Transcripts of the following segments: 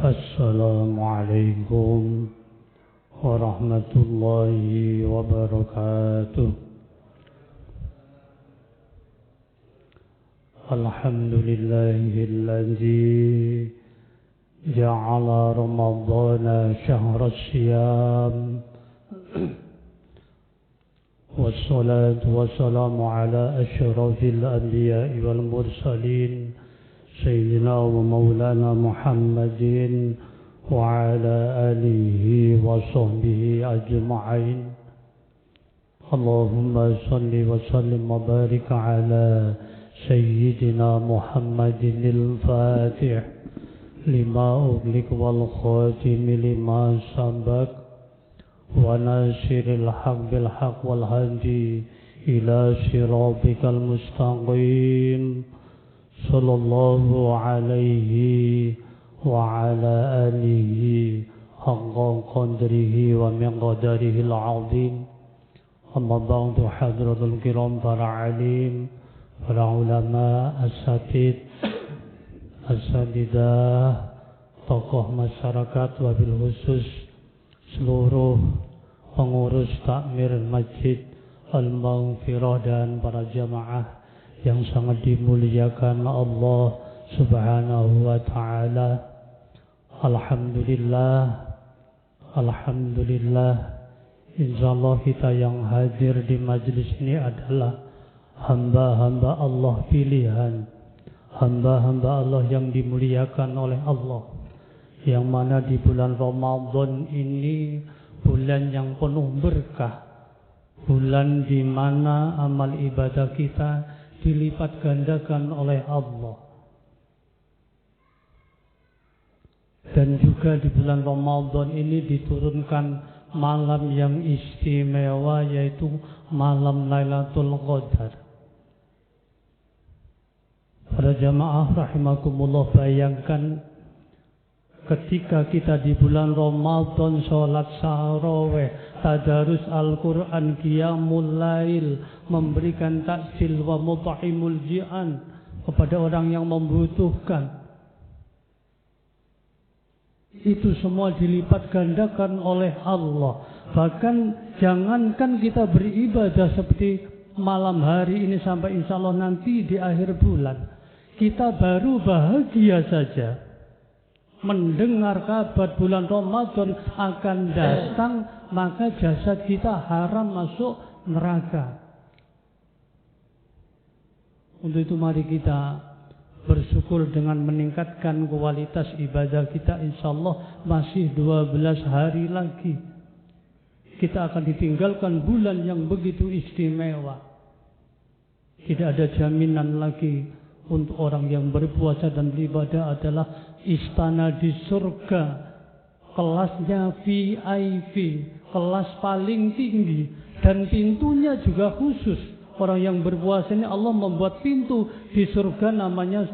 Assalamualaikum warahmatullahi wabarakatuh. Alhamdulillahilladzi ja'ala Ramadhana syahra siyam. Wassalatu wassalamu ala asyrafil anbiya'i wal mursalin Sayyidina wa maulana Muhammadin wa ala alihi wa sahbihi ajma'in. Allahumma salli wa sallim wa barik ala Sayyidina Muhammadin al-Fatih lima ughliq wal khatim lima sabaq wa nasiril haq bil haq wal hadi ila siratikal mustaqim. Sallallahu alaihi wa ala alihi haqqa qadrihi wa miqdarihi al-azim. Amma ba'du, hadratul kiram, para alim, para ulama, asatid, asatidah, tokoh masyarakat, wabil khusus seluruh pengurus takmir Masjid Al-Maghfirah dan para jamaah yang sangat dimuliakan Allah Subhanahu wa ta'ala. Alhamdulillah, insyaallah kita yang hadir di majlis ini adalah hamba-hamba Allah pilihan, hamba-hamba Allah yang dimuliakan oleh Allah, yang mana di bulan Ramadan ini bulan yang penuh berkah, bulan di mana amal ibadah kita dilipat gandakan oleh Allah. Dan juga di bulan Ramadan ini diturunkan malam yang istimewa, yaitu malam Lailatul Qadar. Para jamaah rahimakumullah, bayangkan ketika kita di bulan Ramadan sholat tarawih, tadarus Al-Quran, qiyamul lail, memberikan takjil wa mut'imul ji'an kepada orang yang membutuhkan. Itu semua dilipat gandakan oleh Allah. Bahkan jangankan kita beribadah seperti malam hari ini sampai insya Allah nanti di akhir bulan, kita baru bahagia saja mendengar kabar bulan Ramadan akan datang, maka jasad kita haram masuk neraka. Untuk itu mari kita bersyukur dengan meningkatkan kualitas ibadah kita. Insyaallah masih 12 hari lagi kita akan ditinggalkan bulan yang begitu istimewa. Tidak ada jaminan lagi untuk orang yang berpuasa dan beribadah adalah istana di surga, kelasnya VIP, kelas paling tinggi, dan pintunya juga khusus. Orang yang berpuasa ini Allah membuat pintu di surga namanya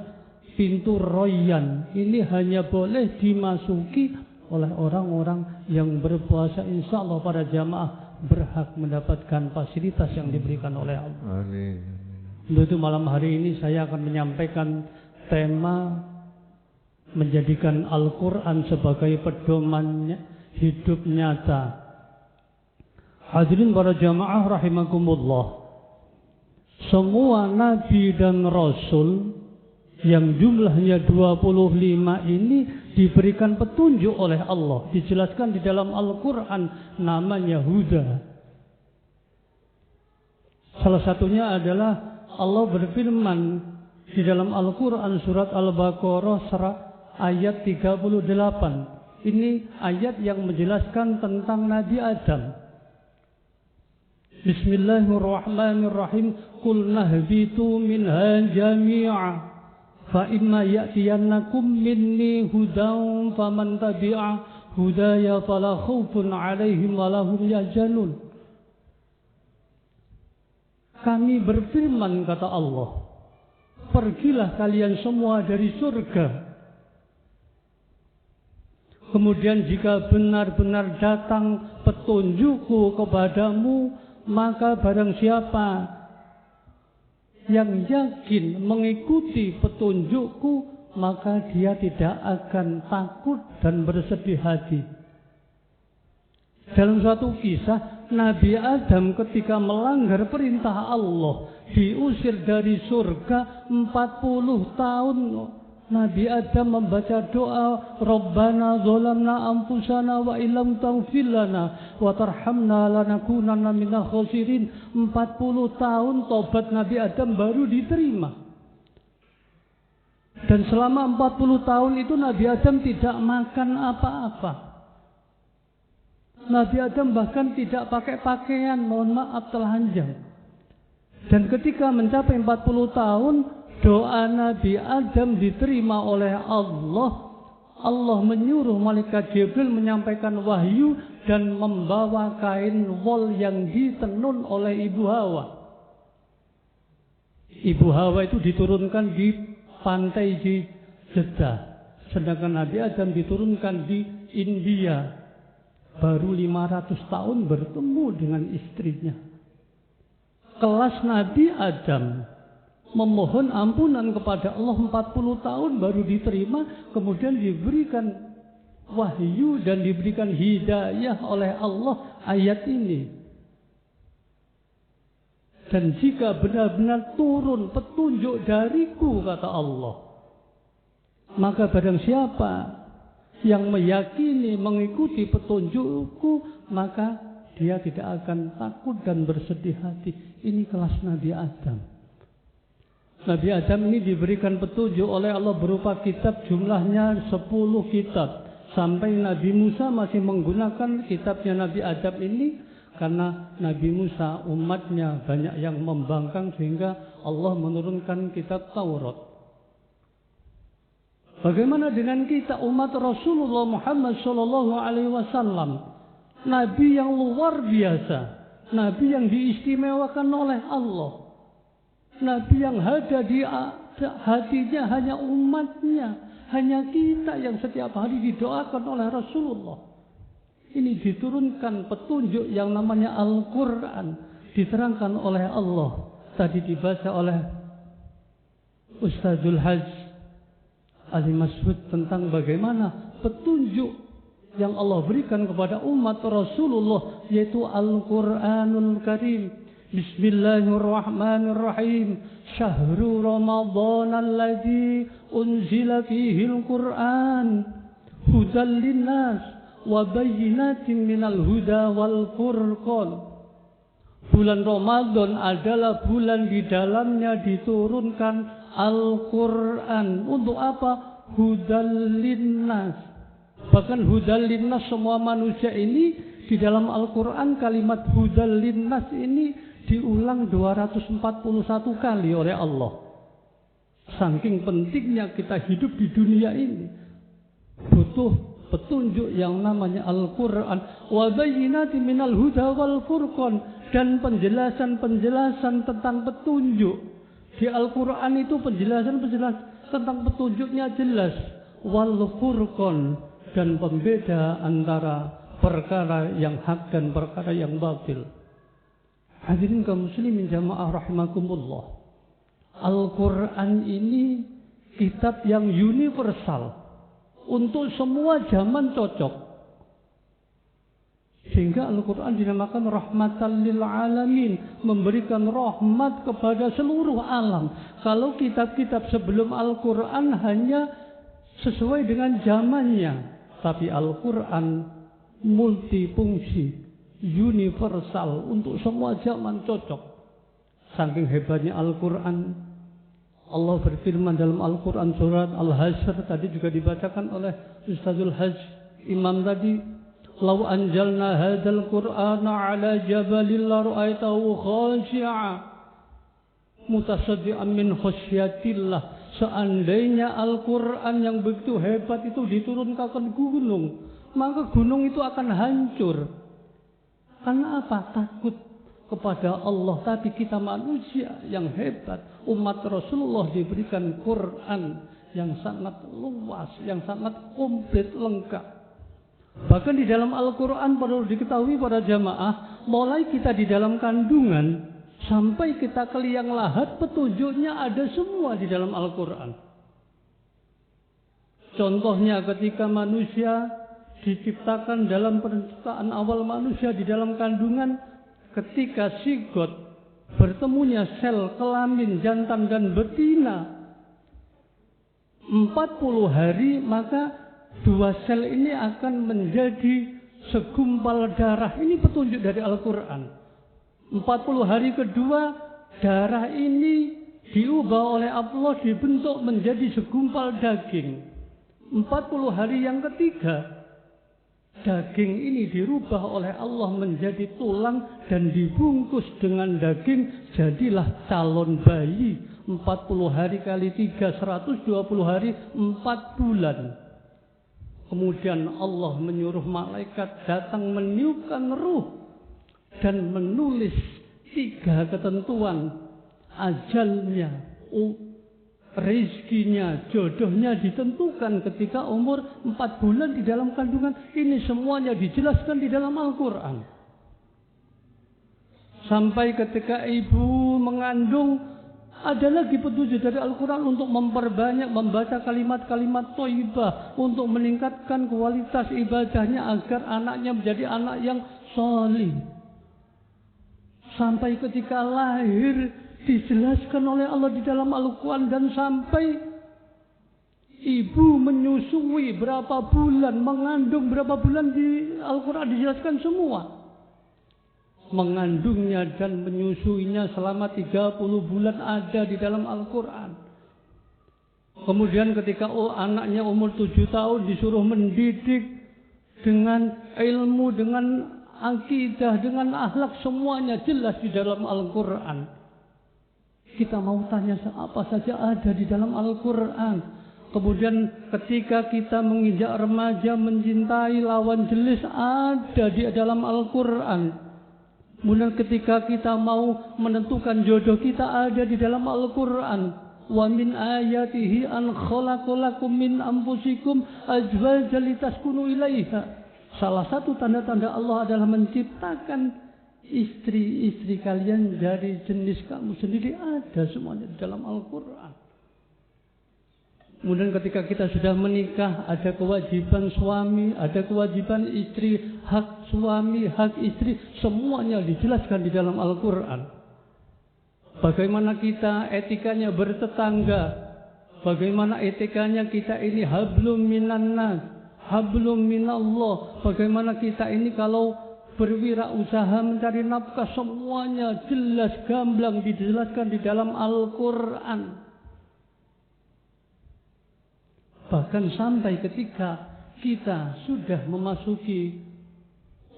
pintu Royan. Ini hanya boleh dimasuki oleh orang-orang yang berpuasa. Insya Allah para jamaah berhak mendapatkan fasilitas yang diberikan oleh Allah. Amin. Untuk itu malam hari ini saya akan menyampaikan tema menjadikan Al-Quran sebagai pedoman hidup nyata. Hadirin para jamaah rahimakumullah, semua nabi dan rasul yang jumlahnya 25 ini diberikan petunjuk oleh Allah. Dijelaskan di dalam Al-Quran namanya huda. Salah satunya adalah Allah berfirman di dalam Al-Quran surat Al-Baqarah ayat 38. Ini ayat yang menjelaskan tentang Nabi Adam. Bismillahirrahmanirrahim. Qul nahbitu minha jami'a fa imma ya'tiyannakum minni hudan faman tabi'a hudaya fala khaufun 'alaihim wa lahum yahzanun. Kami berfirman, kata Allah, pergilah kalian semua dari surga. Kemudian jika benar-benar datang petunjukku kepadamu, maka barang siapa yang yakin mengikuti petunjukku, maka dia tidak akan takut dan bersedih hati. Dalam suatu kisah, Nabi Adam ketika melanggar perintah Allah, diusir dari surga 40 tahun. Nabi Adam membaca doa, Rabbana zolamna anfusana wa illam taghfir lana wa tarhamna lanakunanna minal khasirin. 40 tahun tobat Nabi Adam baru diterima. Dan selama 40 tahun itu Nabi Adam tidak makan apa-apa. Nabi Adam bahkan tidak pakai pakaian, mohon maaf telanjang. Dan ketika mencapai 40 tahun, doa Nabi Adam diterima oleh Allah. Allah menyuruh malaikat Jibril menyampaikan wahyu dan membawa kain wol yang ditenun oleh Ibu Hawa. Ibu Hawa itu diturunkan di pantai di Jeddah, sedangkan Nabi Adam diturunkan di India. Baru 500 tahun bertemu dengan istrinya. Kelas Nabi Adam memohon ampunan kepada Allah 40 tahun baru diterima, kemudian diberikan wahyu dan diberikan hidayah oleh Allah ayat ini. Dan jika benar-benar turun petunjuk dariku, kata Allah, maka barang siapa yang meyakini mengikuti petunjukku, maka dia tidak akan takut dan bersedih hati. Ini kelas Nabi Adam. Nabi Adam ini diberikan petunjuk oleh Allah berupa kitab, jumlahnya 10 kitab. Sampai Nabi Musa masih menggunakan kitabnya Nabi Adam ini, karena Nabi Musa umatnya banyak yang membangkang sehingga Allah menurunkan kitab Taurat. Bagaimana dengan kita umat Rasulullah Muhammad SAW? Nabi yang luar biasa, Nabi yang diistimewakan oleh Allah, Nabi yang ada di hatinya hanya umatnya, hanya kita yang setiap hari didoakan oleh Rasulullah. Ini diturunkan petunjuk yang namanya Al-Quran, diterangkan oleh Allah. Tadi dibaca oleh Ustadzul Hajj Ali Mas'ud tentang bagaimana petunjuk yang Allah berikan kepada umat Rasulullah, yaitu Al-Quranul Karim. Bismillahirrahmanirrahim. Syahrul Ramadan alladzi unzila fihi al-Quran hudal linnas wa bayyinatin minal huda wal furqan. Bulan Ramadan adalah bulan di dalamnya diturunkan Al-Quran. Untuk apa? Hudal linnas. Bahkan hudal linnas, semua manusia ini, di dalam Al-Quran kalimat hudal linnas ini diulang 241 kali oleh Allah. Saking pentingnya kita hidup di dunia ini, butuh petunjuk yang namanya Al-Quran. Wa bayyinatin minal huda wal furqan, dan penjelasan-penjelasan tentang petunjuk. Di Al-Quran itu penjelasan-penjelasan tentang petunjuknya jelas. Wal furqan, dan pembeda antara perkara yang hak dan perkara yang batil. Hadirin kaum muslimin jamaah rahimakumullah. Al-Quran ini kitab yang universal, untuk semua zaman cocok. Sehingga Al-Quran dinamakan rahmatan lil alamin, memberikan rahmat kepada seluruh alam. Kalau kitab-kitab sebelum Al-Quran hanya sesuai dengan zamannya, tapi Al-Quran multifungsi, universal, untuk semua zaman cocok. Saking hebatnya Al-Quran, Allah berfirman dalam Al-Quran surat Al-Hasyr, tadi juga dibacakan oleh Ustadzul Hajj Imam tadi. Lau anjalna hadzal Qur'ana ala jabalin la ra'aitahu khashi'a mutasaddian min khasyatillah. Seandainya Al-Quran yang begitu hebat itu diturunkan ke gunung, maka gunung itu akan hancur. Karena apa? Takut kepada Allah. Tapi kita manusia yang hebat, umat Rasulullah diberikan Quran yang sangat luas, yang sangat komplit, lengkap. Bahkan di dalam Al-Quran perlu diketahui para jamaah, mulai kita di dalam kandungan sampai kita ke liang lahat, petunjuknya ada semua di dalam Al-Quran. Contohnya ketika manusia diciptakan dalam penciptaan awal manusia di dalam kandungan, ketika zigot bertemunya sel kelamin jantan dan betina 40 hari, maka dua sel ini akan menjadi segumpal darah. Ini petunjuk dari Al-Quran. 40 hari kedua, darah ini diubah oleh Allah, dibentuk menjadi segumpal daging. 40 hari yang ketiga, daging ini dirubah oleh Allah menjadi tulang dan dibungkus dengan daging, jadilah calon bayi. 40 hari kali 3, 120 hari, 4 bulan. Kemudian Allah menyuruh malaikat datang meniupkan ruh dan menulis 3 ketentuan. Ajalnya, rezekinya, jodohnya ditentukan ketika umur 4 bulan di dalam kandungan. Ini semuanya dijelaskan di dalam Al-Quran. Sampai ketika ibu mengandung, ada lagi petunjuk dari Al-Quran untuk memperbanyak membaca kalimat-kalimat thayyibah, untuk meningkatkan kualitas ibadahnya agar anaknya menjadi anak yang salih. Sampai ketika lahir dijelaskan oleh Allah di dalam Al-Quran, dan sampai ibu menyusui berapa bulan, mengandung berapa bulan, di Al-Quran dijelaskan semua. Mengandungnya dan menyusuinya selama 30 bulan ada di dalam Al-Quran. Kemudian ketika anaknya umur 7 tahun disuruh mendidik dengan ilmu, dengan akidah, dengan akhlak, semuanya jelas di dalam Al-Quran. Kita mau tanya apa saja ada di dalam Al-Quran. Kemudian ketika kita menginjak remaja, mencintai lawan jenis, ada di dalam Al-Quran. Kemudian ketika kita mau menentukan jodoh kita, ada di dalam Al-Quran. Wa min ayatihi an khalaqalakum min anfusikum azwajan litaskunu ilaiha. Salah satu tanda-tanda Allah adalah menciptakan istri-istri kalian dari jenis kamu sendiri. Ada semuanya di dalam Al-Quran. Kemudian ketika kita sudah menikah, ada kewajiban suami, ada kewajiban istri, hak suami, hak istri, semuanya dijelaskan di dalam Al-Quran. Bagaimana kita etikanya bertetangga, bagaimana etikanya kita ini hablum minan nas, hablum minallah, bagaimana kita ini kalau berwirausaha mencari nafkah, semuanya jelas gamblang dijelaskan di dalam Al-Quran. Bahkan sampai ketika kita sudah memasuki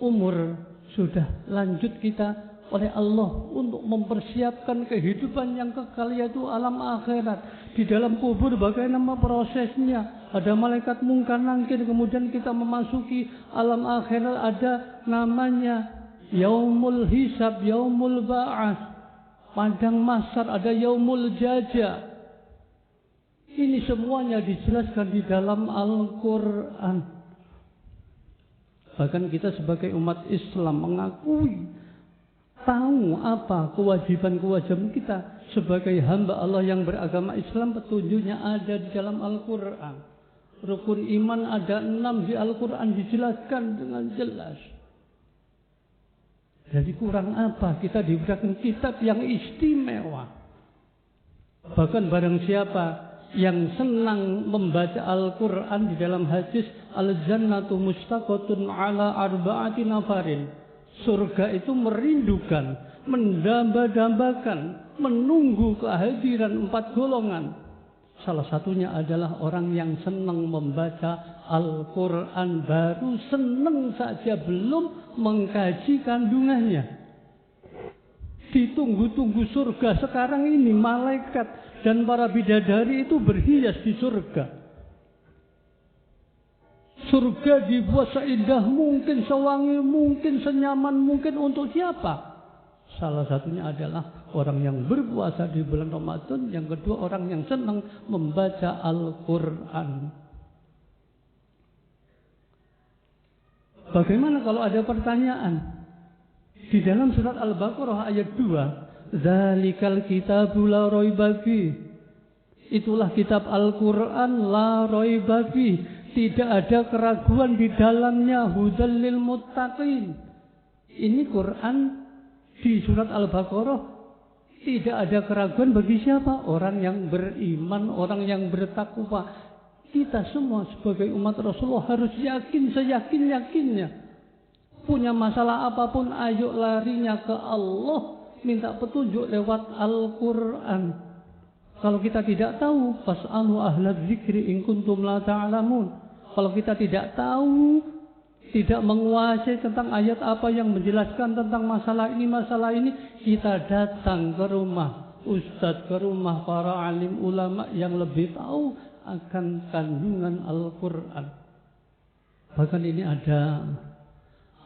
umur, sudah lanjut kita oleh Allah untuk mempersiapkan kehidupan yang kekal, yaitu alam akhirat. Di dalam kubur bagaimana prosesnya? Ada malaikat mungkar nangkir, kemudian kita memasuki alam akhirat, ada namanya yaumul hisab, yaumul ba'as, padang mahsyar, ada yaumul jaza. Ini semuanya dijelaskan di dalam Al-Quran. Bahkan kita sebagai umat Islam mengakui, tahu apa kewajiban-kewajiban kita sebagai hamba Allah yang beragama Islam. Petunjuknya ada di dalam Al-Quran. Rukun iman ada 6 di Al-Quran, dijelaskan dengan jelas. Jadi kurang apa? Kita diberikan kitab yang istimewa. Bahkan barang siapa yang senang membaca Al-Quran, di dalam hadis al-jannatu mustaqatun ala arba'ati nafarin, surga itu merindukan, mendamba-dambakan, menunggu kehadiran 4 golongan. Salah satunya adalah orang yang senang membaca Al-Quran, baru senang saja, belum mengkaji kandungannya. Ditunggu-tunggu surga. Sekarang ini malaikat dan para bidadari itu berhias di surga. Surga dibuat seindah mungkin, sewangi mungkin, senyaman mungkin. Untuk siapa? Salah satunya adalah orang yang berpuasa di bulan Ramadan. Yang kedua, orang yang senang membaca Al-Quran. Bagaimana kalau ada pertanyaan? Di dalam surat Al-Baqarah ayat 2, Dzalikal kitabu la raiba fihi. Itulah kitab Al-Quran, la raiba fi, tidak ada keraguan di dalamnya, hudal lil muttaqin. Ini Quran di surat Al-Baqarah, tidak ada keraguan bagi siapa? Orang yang beriman, orang yang bertakwa. Kita semua sebagai umat Rasulullah harus yakin, seyakin-yakinnya. Punya masalah apapun, ayo larinya ke Allah, minta petunjuk lewat Al-Quran. Kalau kita tidak tahu, fas'alu ahlaz zikri in kuntum la ta'lamun. Kalau kita tidak tahu, tidak menguasai tentang ayat apa yang menjelaskan tentang masalah ini, kita datang ke rumah ustadz, ke rumah para alim ulama yang lebih tahu akan kandungan Al-Quran. Bahkan ini ada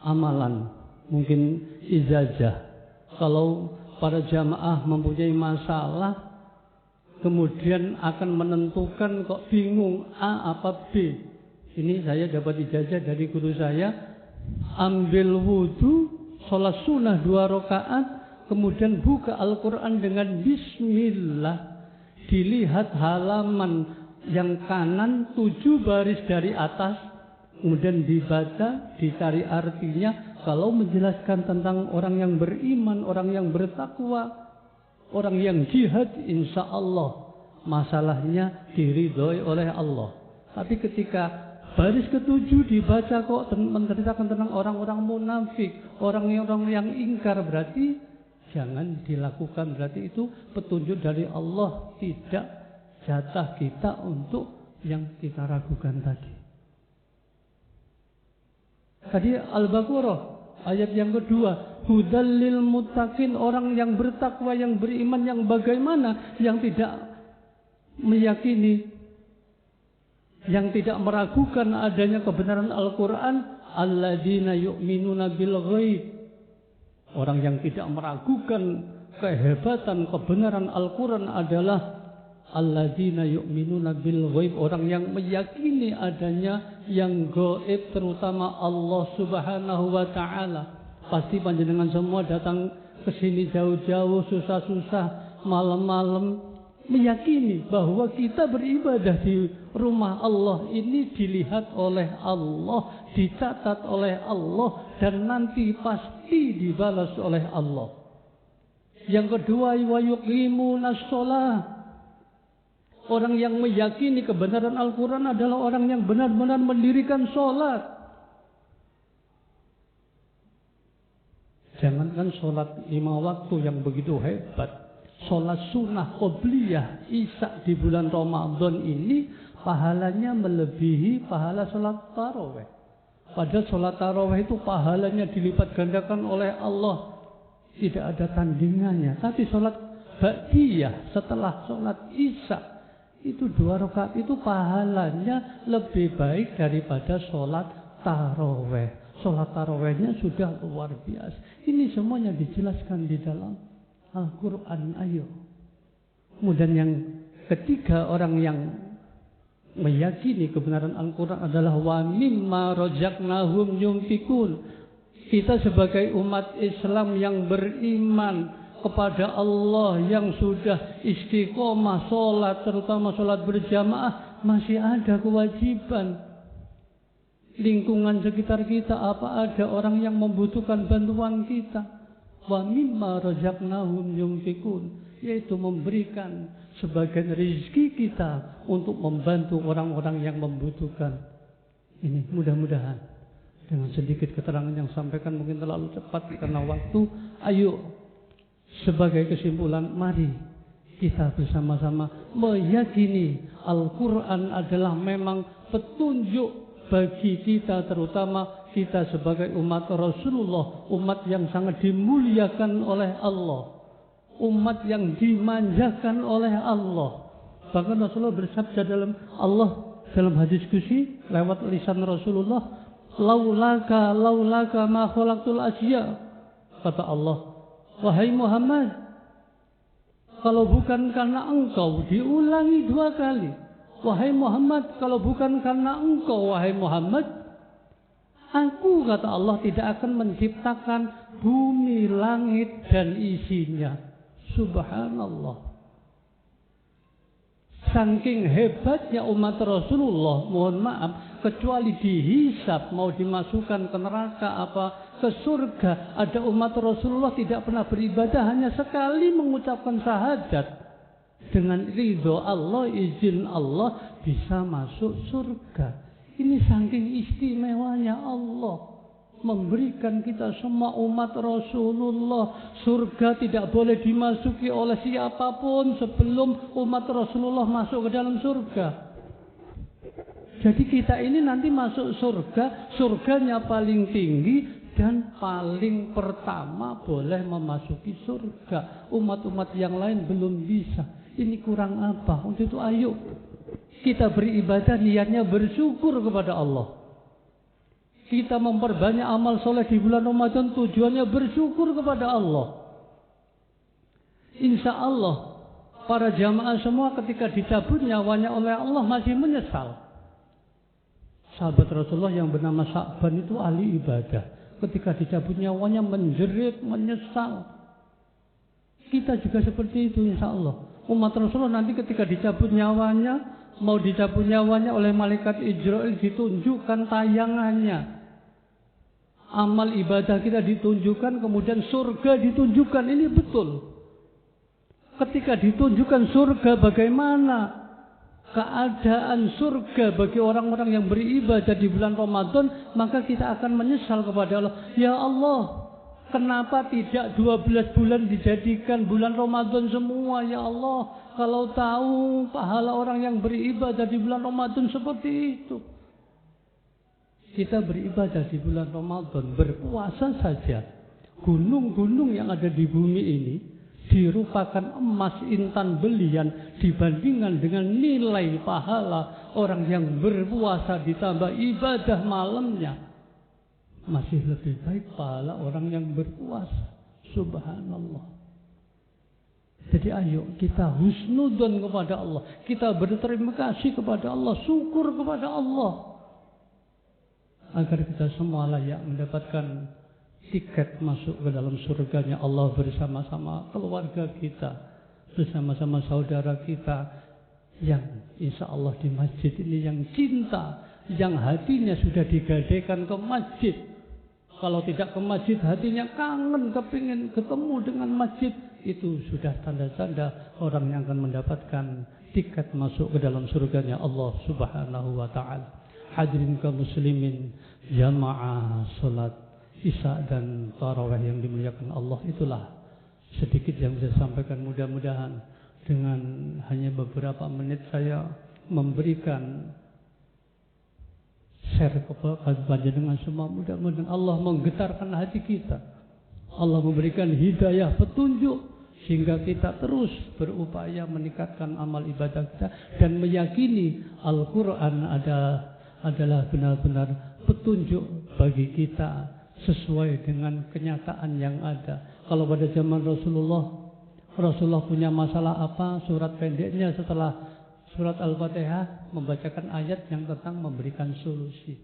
amalan, mungkin ijazah. Kalau para jamaah mempunyai masalah, kemudian akan menentukan kok bingung A apa B. Ini saya dapat ijazah dari guru saya. Ambil wudu, sholat sunnah 2 rakaat, kemudian buka Al-Quran dengan bismillah. Dilihat halaman yang kanan 7 baris dari atas, kemudian dibaca, dicari artinya. Kalau menjelaskan tentang orang yang beriman, orang yang bertakwa, orang yang jihad, insya Allah masalahnya diridhoi oleh Allah. Tapi ketika baris ke-7 dibaca kok menceritakan tentang orang-orang munafik, orang-orang yang ingkar, berarti jangan dilakukan. Berarti itu petunjuk dari Allah, tidak jatah kita untuk yang kita ragukan tadi. Tadi Al-Baqarah ayat yang kedua, hudal lil muttaqin, orang yang bertakwa, yang beriman, yang bagaimana? Yang tidak meyakini, yang tidak meragukan adanya kebenaran Al-Quran, alladzina yu'minuna bil ghaib. Orang yang tidak meragukan kehebatan kebenaran Al-Quran adalah alladzina yu'minuna bil ghaib, orang yang meyakini adanya yang gaib, terutama Allah Subhanahu wa taala. Pasti panjenengan semua datang ke sini jauh-jauh, susah-susah, malam-malam, meyakini bahwa kita beribadah di rumah Allah ini dilihat oleh Allah, dicatat oleh Allah, dan nanti pasti dibalas oleh Allah. Yang kedua, wa yuqimunas shalah. Orang yang meyakini kebenaran Al-Quran adalah orang yang benar-benar mendirikan sholat. Jangankan sholat 5 waktu yang begitu hebat, sholat sunnah qobliyah isya di bulan Ramadan ini pahalanya melebihi pahala sholat tarawih. Padahal sholat tarawih itu pahalanya dilipat gandakan oleh Allah, tidak ada tandingannya. Tapi sholat ba'diyah setelah sholat isya itu 2 rakaat itu pahalanya lebih baik daripada sholat tarawih. Sholat tarawihnya sudah luar biasa. Ini semuanya dijelaskan di dalam Al-Quran. Ayo. Kemudian yang ketiga, orang yang meyakini kebenaran Al-Quran adalah wa mimma razaqnahum yunfikun. Kita sebagai umat Islam yang beriman kepada Allah, yang sudah istiqomah sholat, terutama sholat berjamaah, masih ada kewajiban. Lingkungan sekitar kita, apa ada orang yang membutuhkan bantuan kita? Wa mimma razaqnahum yunfikun, yaitu memberikan sebagian rezeki kita untuk membantu orang-orang yang membutuhkan. Ini mudah-mudahan dengan sedikit keterangan yang sampaikan mungkin terlalu cepat karena waktu. Ayo, sebagai kesimpulan, mari kita bersama-sama meyakini Al-Quran adalah memang petunjuk bagi kita, terutama kita sebagai umat Rasulullah, umat yang sangat dimuliakan oleh Allah, umat yang dimanjakan oleh Allah. Bahkan Rasulullah bersabda dalam hadis qudsi lewat lisan Rasulullah, laulaka ma khalaqtul asya. Kata Allah, wahai Muhammad, kalau bukan karena engkau, diulangi 2 kali. Wahai Muhammad, kalau bukan karena engkau, wahai Muhammad, aku, kata Allah, tidak akan menciptakan bumi, langit, dan isinya. Subhanallah. Saking hebatnya umat Rasulullah, mohon maaf, kecuali dihisab mau dimasukkan ke neraka apa ke surga, ada umat Rasulullah tidak pernah beribadah, hanya sekali mengucapkan syahadat. Dengan ridho Allah, izin Allah bisa masuk surga. Ini saking istimewanya Allah memberikan kita semua umat Rasulullah. Surga tidak boleh dimasuki oleh siapapun sebelum umat Rasulullah masuk ke dalam surga. Jadi kita ini nanti masuk surga, surganya paling tinggi dan paling pertama boleh memasuki surga. Umat-umat yang lain belum bisa. Ini kurang apa? Untuk itu ayo kita beribadah niatnya bersyukur kepada Allah. Kita memperbanyak amal soleh di bulan Ramadan tujuannya bersyukur kepada Allah. Insya Allah para jamaah semua ketika dicabut nyawanya oleh Allah masih menyesal. Sahabat Rasulullah yang bernama Sa'ban itu ahli ibadah. Ketika dicabut nyawanya menjerit, menyesal. Kita juga seperti itu insya Allah. Umat Rasulullah nanti ketika dicabut nyawanya, mau dicabut nyawanya oleh malaikat Israel ditunjukkan tayangannya. Amal ibadah kita ditunjukkan, kemudian surga ditunjukkan. Ini betul. Ketika ditunjukkan surga, bagaimana keadaan surga bagi orang-orang yang beribadah di bulan Ramadan, maka kita akan menyesal kepada Allah. Ya Allah, kenapa tidak 12 bulan dijadikan bulan Ramadan semua, ya Allah? Kalau tahu pahala orang yang beribadah di bulan Ramadan seperti itu. Kita beribadah di bulan Ramadan, berpuasa saja. Gunung-gunung yang ada di bumi ini dirupakan emas intan belian dibandingkan dengan nilai pahala orang yang berpuasa ditambah ibadah malamnya. Masih lebih baik pahala orang yang berpuasa. Subhanallah. Jadi ayo kita husnudon kepada Allah. Kita berterima kasih kepada Allah. Syukur kepada Allah. Agar kita semua layak mendapatkan tiket masuk ke dalam surganya Allah bersama-sama keluarga kita. Bersama-sama saudara kita. Yang insya Allah di masjid ini yang cinta. Yang hatinya sudah digadaikan ke masjid. Kalau tidak ke masjid hatinya kangen, kepingin ketemu dengan masjid. Itu sudah tanda-tanda orang yang akan mendapatkan tiket masuk ke dalam surganya Allah Subhanahu wa ta'ala. Hadirin kaum muslimin, jamaah salat Isya dan tarawih yang dimuliakan Allah, itulah sedikit yang bisa sampaikan. Mudah-mudahan dengan hanya beberapa menit saya memberikan share kepada panjenengan semua. Mudah-mudahan Allah menggetarkan hati kita. Allah memberikan hidayah petunjuk sehingga kita terus berupaya meningkatkan amal ibadah kita dan meyakini Al-Quran adalah benar-benar petunjuk bagi kita sesuai dengan kenyataan yang ada. Kalau pada zaman Rasulullah punya masalah apa, surat pendeknya setelah surat Al-Fatihah membacakan ayat yang tentang memberikan solusi.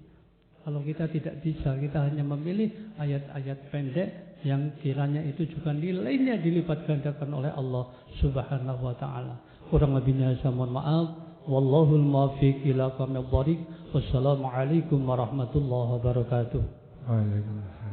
Kalau kita tidak bisa, kita hanya memilih ayat-ayat pendek yang kiranya itu juga nilainya dilipat gandakan oleh Allah Subhanahu wa ta'ala. Kurang lebihnya saya mohon maaf. Wallahul muwaffiq ila aqwamit thoriq. Wassalamualaikum warahmatullahi wabarakatuh. Waalaikumsalam.